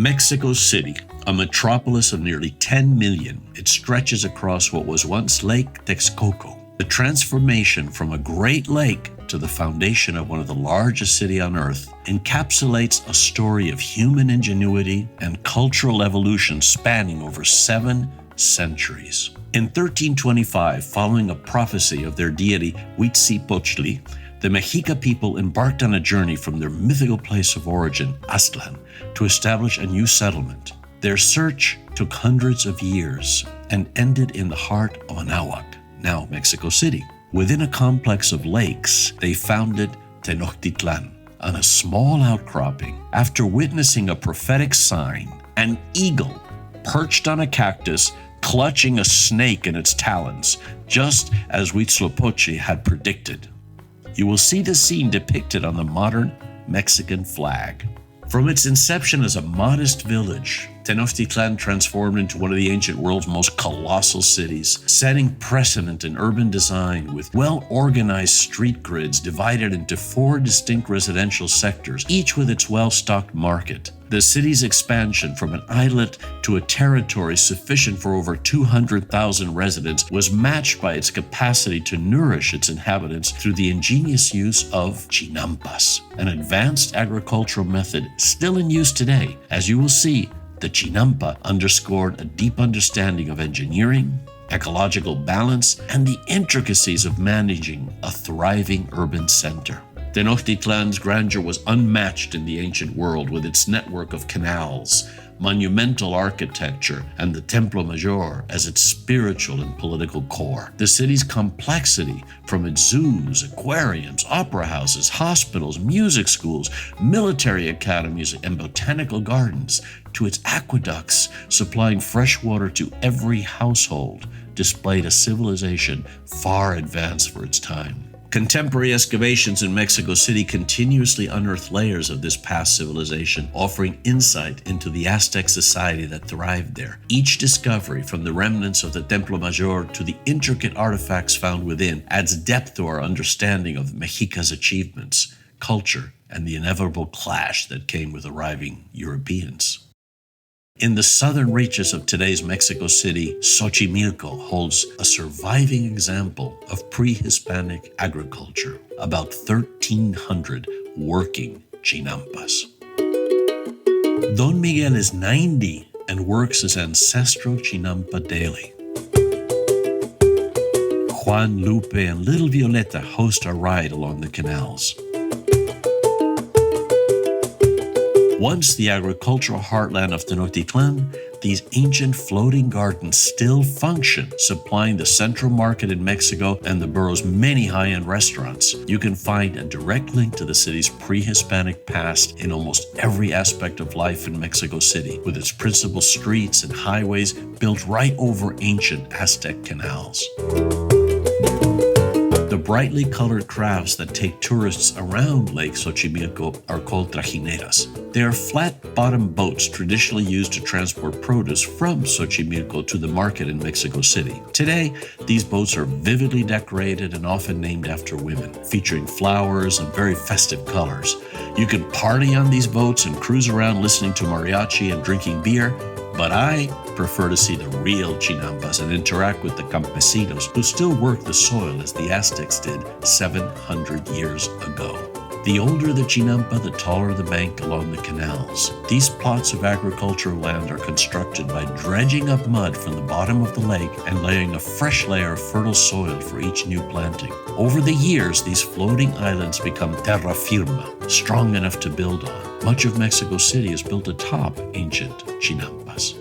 Mexico City, a metropolis of nearly 10 million, it stretches across what was once Lake Texcoco. The transformation from a great lake to the foundation of one of the largest cities on earth encapsulates a story of human ingenuity and cultural evolution spanning over 7 centuries. In 1325, following a prophecy of their deity Huitzilopochtli, the Mexica people embarked on a journey from their mythical place of origin, Aztlan, to establish a new settlement. Their search took hundreds of years and ended in the heart of Anáhuac, now Mexico City. Within a complex of lakes, they founded Tenochtitlan on a small outcropping. After witnessing a prophetic sign, an eagle perched on a cactus, clutching a snake in its talons, just as Huitzilopochtli had predicted. You will see the scene depicted on the modern Mexican flag. From its inception as a modest village, Tenochtitlan transformed into one of the ancient world's most colossal cities, setting precedent in urban design with well-organized street grids divided into 4 distinct residential sectors, each with its well-stocked market. The city's expansion from an islet to a territory sufficient for over 200,000 residents was matched by its capacity to nourish its inhabitants through the ingenious use of chinampas, an advanced agricultural method still in use today. As you will see, the chinampa underscored a deep understanding of engineering, ecological balance, and the intricacies of managing a thriving urban center. Tenochtitlan's grandeur was unmatched in the ancient world, with its network of canals, monumental architecture, and the Templo Mayor as its spiritual and political core. The city's complexity, from its zoos, aquariums, opera houses, hospitals, music schools, military academies, and botanical gardens, to its aqueducts supplying fresh water to every household, displayed a civilization far advanced for its time. Contemporary excavations in Mexico City continuously unearth layers of this past civilization, offering insight into the Aztec society that thrived there. Each discovery, from the remnants of the Templo Mayor to the intricate artifacts found within, adds depth to our understanding of Mexica's achievements, culture, and the inevitable clash that came with arriving Europeans. In the southern reaches of today's Mexico City, Xochimilco holds a surviving example of pre-Hispanic agriculture, about 1,300 working chinampas. Don Miguel is 90 and works his ancestral chinampa daily. Juan, Lupe, and little Violeta host a ride along the canals. Once the agricultural heartland of Tenochtitlan, these ancient floating gardens still function, supplying the central market in Mexico and the borough's many high-end restaurants. You can find a direct link to the city's pre-Hispanic past in almost every aspect of life in Mexico City, with its principal streets and highways built right over ancient Aztec canals. The brightly colored crafts that take tourists around Lake Xochimilco are called trajineras. They are flat-bottomed boats traditionally used to transport produce from Xochimilco to the market in Mexico City. Today, these boats are vividly decorated and often named after women, featuring flowers and very festive colors. You can party on these boats and cruise around listening to mariachi and drinking beer, but I prefer to see the real chinampas and interact with the campesinos who still work the soil as the Aztecs did 700 years ago. The older the chinampa, the taller the bank along the canals. These plots of agricultural land are constructed by dredging up mud from the bottom of the lake and laying a fresh layer of fertile soil for each new planting. Over the years, these floating islands become terra firma, strong enough to build on. Much of Mexico City is built atop ancient chinampas.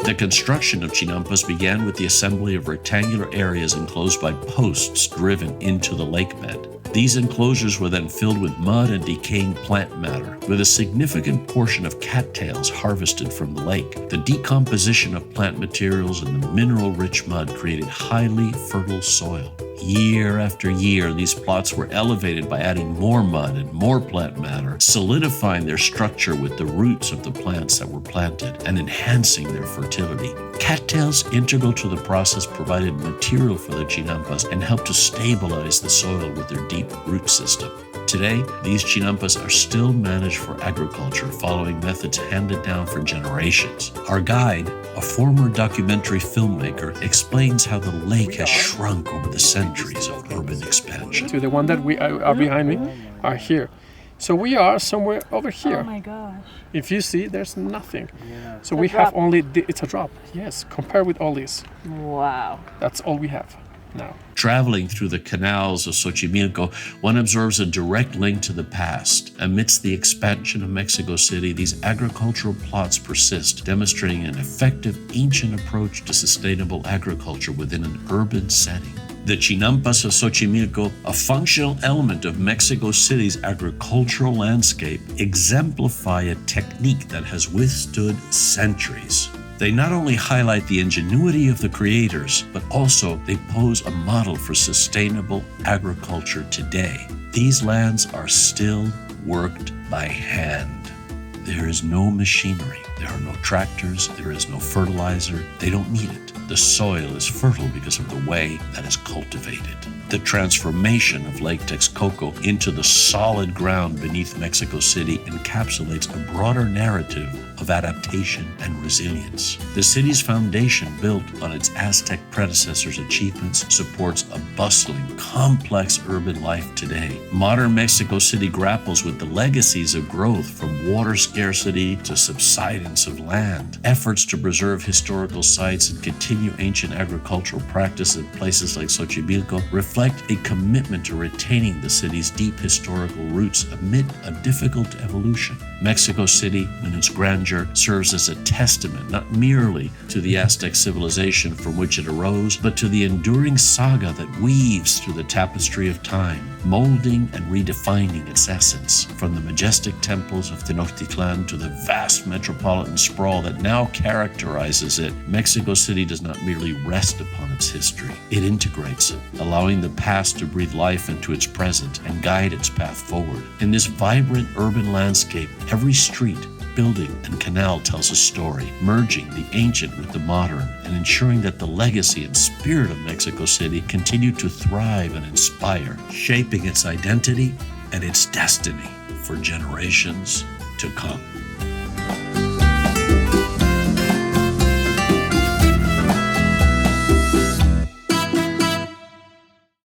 The construction of chinampas began with the assembly of rectangular areas enclosed by posts driven into the lake bed. These enclosures were then filled with mud and decaying plant matter, with a significant portion of cattails harvested from the lake. The decomposition of plant materials and the mineral-rich mud created highly fertile soil. Year after year, these plots were elevated by adding more mud and more plant matter, solidifying their structure with the roots of the plants that were planted and enhancing their fertility. Cattails integral to the process provided material for the chinampas and helped to stabilize the soil with their deep root system. Today, these chinampas are still managed for agriculture, following methods handed down for generations. Our guide, a former documentary filmmaker, explains how the lake has shrunk over the centuries of urban expansion. To the one that we are behind me are here. So we are somewhere over here. Oh my gosh. If you see, there's nothing. Yeah. So we have only, it's a drop. Yes, compared with all these. Wow. That's all we have now. Traveling through the canals of Xochimilco, one observes a direct link to the past. Amidst the expansion of Mexico City, these agricultural plots persist, demonstrating an effective ancient approach to sustainable agriculture within an urban setting. The chinampas of Xochimilco, a functional element of Mexico City's agricultural landscape, exemplify a technique that has withstood centuries. They not only highlight the ingenuity of the creators, but also they pose a model for sustainable agriculture today. These lands are still worked by hand. There is no machinery. There are no tractors. There is no fertilizer. They don't need it. The soil is fertile because of the way that is cultivated. The transformation of Lake Texcoco into the solid ground beneath Mexico City encapsulates a broader narrative of adaptation and resilience. The city's foundation, built on its Aztec predecessors' achievements, supports a bustling, complex urban life today. Modern Mexico City grapples with the legacies of growth, from water scarcity to subsidence of land. Efforts to preserve historical sites and continue ancient agricultural practice in places like Xochimilco reflect a commitment to retaining the city's deep historical roots amid a difficult evolution. Mexico City, in its grandeur, serves as a testament not merely to the Aztec civilization from which it arose, but to the enduring saga that weaves through the tapestry of time, molding and redefining its essence. From the majestic temples of Tenochtitlan to the vast metropolitan sprawl that now characterizes it, Mexico City does not merely rest upon its history. It integrates it, allowing the past to breathe life into its present and guide its path forward. In this vibrant urban landscape, every street, building, and canal tells a story, merging the ancient with the modern and ensuring that the legacy and spirit of Mexico City continue to thrive and inspire, shaping its identity and its destiny for generations to come.